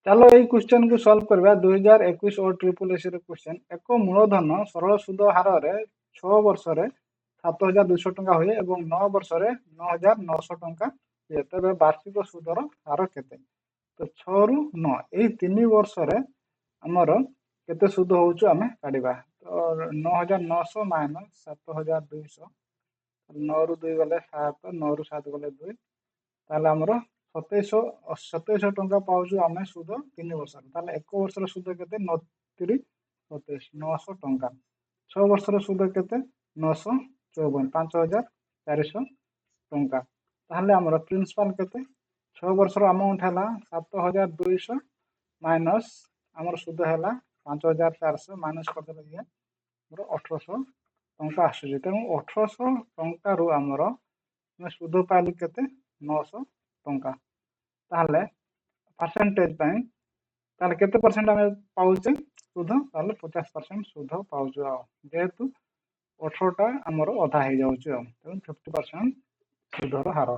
चलो यही क्वेश्चन को सॉल्व करवा 2021 और ट्रिपल एस क्वेश्चन एक मूलधन सरल सूद हार रे 6 वर्ष रे 7200 टंका हुए और 9 वर्ष रे 9900 टंका हुए तेरे वार्षिक सूदर हार केते तो 6 रु 9 यही 3 वर्ष रे हमर केते सूद होउछु आमे काढिबा तो 9900 माइनस 7200 9 रु 2 गले 7 9 रु 7 गले 2 ताले हमर 2700 टंका पाउछु आमे सुद 3 वर्ष ताले 1 वर्षर सुद केते 29 27 900 टंका 6 वर्षर सुद केते 954 5400 टंका ताले हमर प्रिंसिपल केते 6 वर्षर अमाउंट हला 7200 माइनस हमर सुद हला 5400 माइनस करदेले ये हमर 1800 टंका आसुची तेणु 1800 टंका रु हमर सुद पाइलु केते 900 टंका ताहले परसेंटेज पाई ताहले केते परसेंट हमें पाउचे सुध ताहले 50% सुध पाउछु आ जेहेतु 18 टा हमर अधा हे जाउछु तेणु 50% सुधर हार